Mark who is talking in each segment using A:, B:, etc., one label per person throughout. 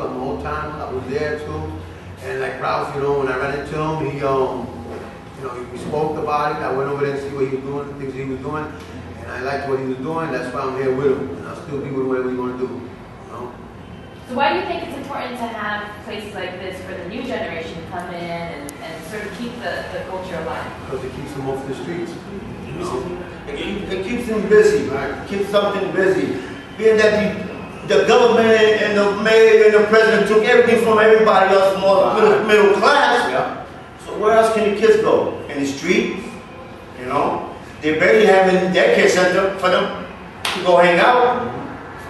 A: The whole time I was there too, and like Ralph, you know, when I ran into him, he, you know, we spoke about it. I went over there and see what he was doing, the things he was doing, and I liked what he was doing. That's why I'm here with him, and I'll still be with whatever he want to do. You know.
B: So why do you think it's important to have places like this for the new generation to come in and sort of keep the culture alive?
A: Because it keeps them off the streets. You know?
C: It keeps them busy, right? It keeps something busy. Being that the government and the mayor and the president took everything from everybody else, more middle class. Yeah. So where else can the kids go? In the streets, you know? They barely have a daycare center for them to go hang out.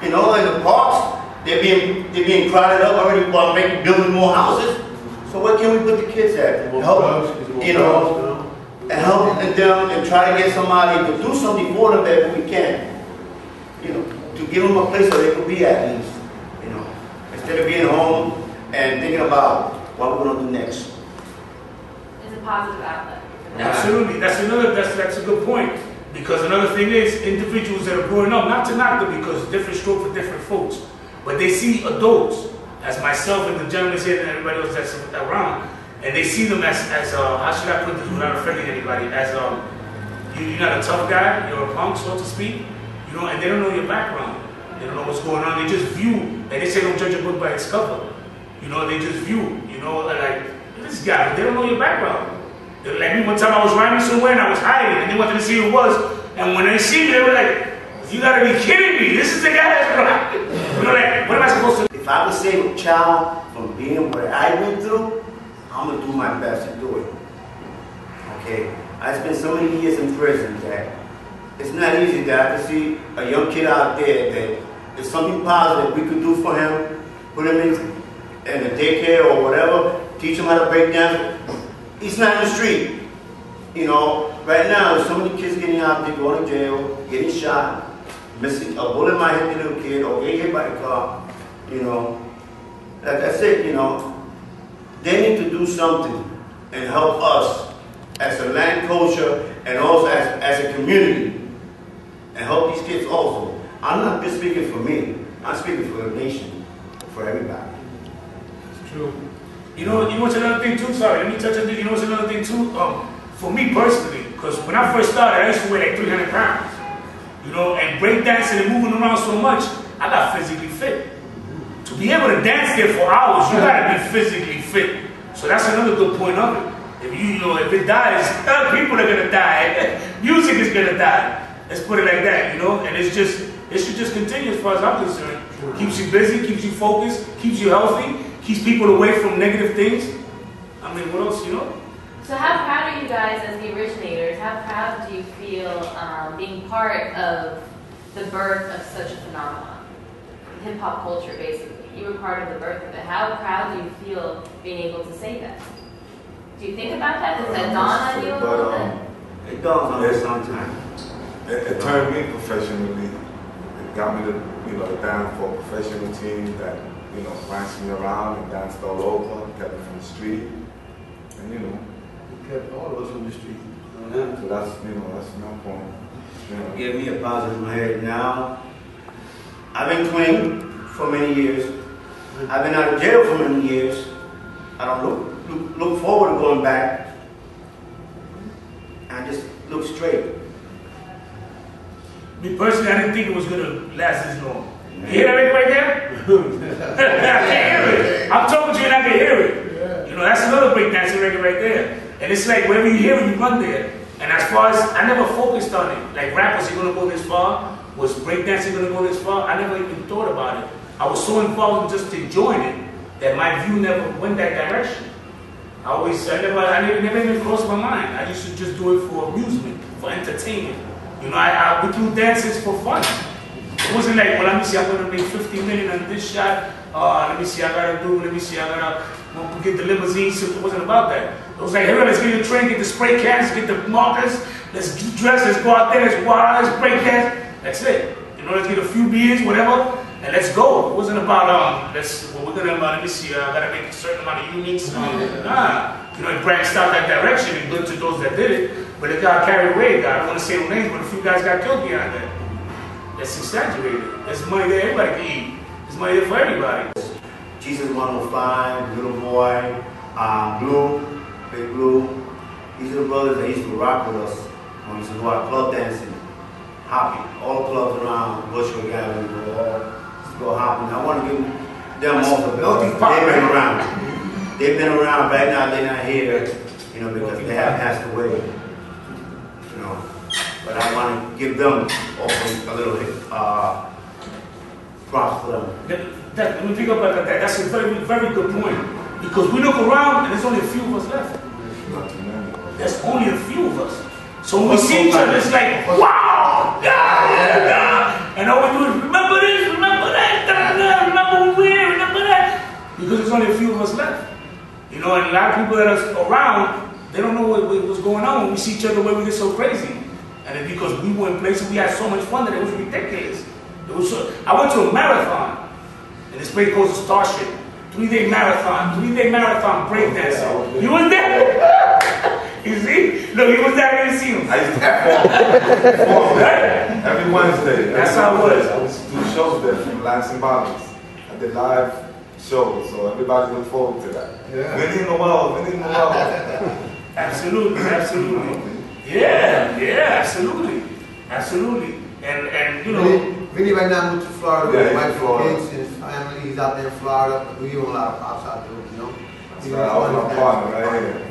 C: You know, in the parks, they're being crowded up already while building more houses. So where can we put the kids at? Help, you know, and help them and try to get somebody to do something for them if we can. You know, to give them a place where they could be at least, you know, instead of being home and thinking about what we're gonna do next.
B: It's a positive outlet.
D: Absolutely, that's a good point. Because another thing is, individuals that are growing up, not to knock them because different stroke for different folks, but they see adults, as myself and the gentleman here and everybody else that's around, and they see them as how should I put this without offending anybody, as you're not a tough guy, you're a punk, so to speak. You know, and they don't know your background. They don't know what's going on. They just view, like they say, don't judge a book by its cover. You know, they just view, you know, like, this guy, they don't know your background. Like me, one time I was riding somewhere and I was hiding, and they wanted to see who it was. And when they see me, they were like, you gotta be kidding me. This is the guy that's black. You know, like, what am I supposed to do?
C: If I could save a child from being what I went through, I'm gonna do my best to do it. Okay? I spent so many years in prison that it's not easy that to see a young kid out there that there's something positive we could do for him, put him in a daycare or whatever, teach him how to break dance. He's not in the street. You know, right now there's so many kids getting out there, going to jail, getting shot, missing, a bullet might hit the little kid or get hit by a car. You know, like I said, you know, they need to do something and help us as a land culture and also as a community. And help these kids also. I'm not just speaking for me. I'm speaking for the nation, for everybody.
D: It's true. You know what's another thing too? Sorry, let me touch on this. You know what's another thing too? For me personally, because when I first started, I used to weigh like 300 pounds. You know, and breakdancing and moving around so much, I got physically fit. To be able to dance there for hours, you gotta be physically fit. So that's another good point of it. If you know, if it dies, people are gonna die. Music is gonna die. Let's put it like that, you know, and it should just continue as far as I'm concerned. Keeps you busy, keeps you focused, keeps you healthy, keeps people away from negative things. I mean, what else, you know?
B: So how proud are you guys as the originators? How proud do you feel being part of the birth of such a phenomenon? Hip-hop culture, basically. You were part of the birth of it. How proud do you feel being able to say that? Do you think about that? Does that dawn on you a little bit?
C: It dawns on me sometimes.
E: It turned me professionally. It got me to, you know, down for a professional team that, you know, danced me around and danced all over, kept me from the street, and you know.
A: It kept all of us from the street.
E: So that's, you know, that's my point. You know.
C: Give me a positive in my head now. I've been clean for many years. I've been out of jail for many years. I don't look forward to going back. I just look straight.
D: Me personally, I didn't think it was going to last this long. You hear that right there? I can hear it. I'm talking to you and I can hear it. You know, that's another breakdancing record right there. And it's like, wherever you hear it, you run there. And as far as, I never focused on it. Like, rap, was it going to go this far? Was breakdancing going to go this far? I never even thought about it. I was so involved in just enjoying it that my view never went that direction. I never even crossed my mind. I used to just do it for amusement, for entertainment. You know, we do dances for fun. It wasn't like, well, let me see, I'm going to make 50 million on this shot. Let me see, I gotta get the limousines. It wasn't about that. It was like, hey, let's get the train, get the spray cans, get the markers, let's dress, let's go out there, let's wild, let's break dance. That's it. You know, let's get a few beers, whatever, and let's go. It wasn't about, let me see, I gotta make a certain amount of uniques. Nah. You know, it branched out that direction and good to those that did it. But it got carried away. I don't want to say no names, but a few guys got killed behind that. That's exaggerated. There's money there everybody can eat. There's money there for everybody.
C: Jesus 105, Little Boy, Blue, Big Blue. These are the brothers that used to rock with us when we used to do our club dancing, hopping. All the clubs around Bushwick Avenue, we all used to go hopping. I want to give them all the best. They've been around. They've been around. Right now they're not here, you know, because they have passed away. You know, but I want to give them also a little props to them.
D: Let me think about that. That's a very, very good point. Because we look around and there's only a few of us left. There's only a few of us. So when we see each other, it's like, wow, yeah. And all we do is remember this, remember that, remember when we were here, remember that. Because there's only a few of us left. You know, and a lot of people that are around, they don't know what's going on when we see each other where we get so crazy. And it's because we were in places we had so much fun that it was ridiculous. It was so, I went to a marathon, and this place goes to Starship. 3-day marathon breakdancing. You was there? You see? Look, you was there, I didn't see him.
E: I used to perform every Wednesday.
D: That's how it was.
E: I used to do shows there from Lance and Bobby's. I did live shows, so everybody look forward to that.
A: Yeah.
E: Vinny Noel.
D: Absolutely. Yeah, absolutely. And you know,
A: Vinny right now moved to Florida
E: Yeah,
A: with my
E: he's in Florida.
A: kids and his family. He's out there in Florida. We own a lot of pops out there, you know.
E: That's my partner right here.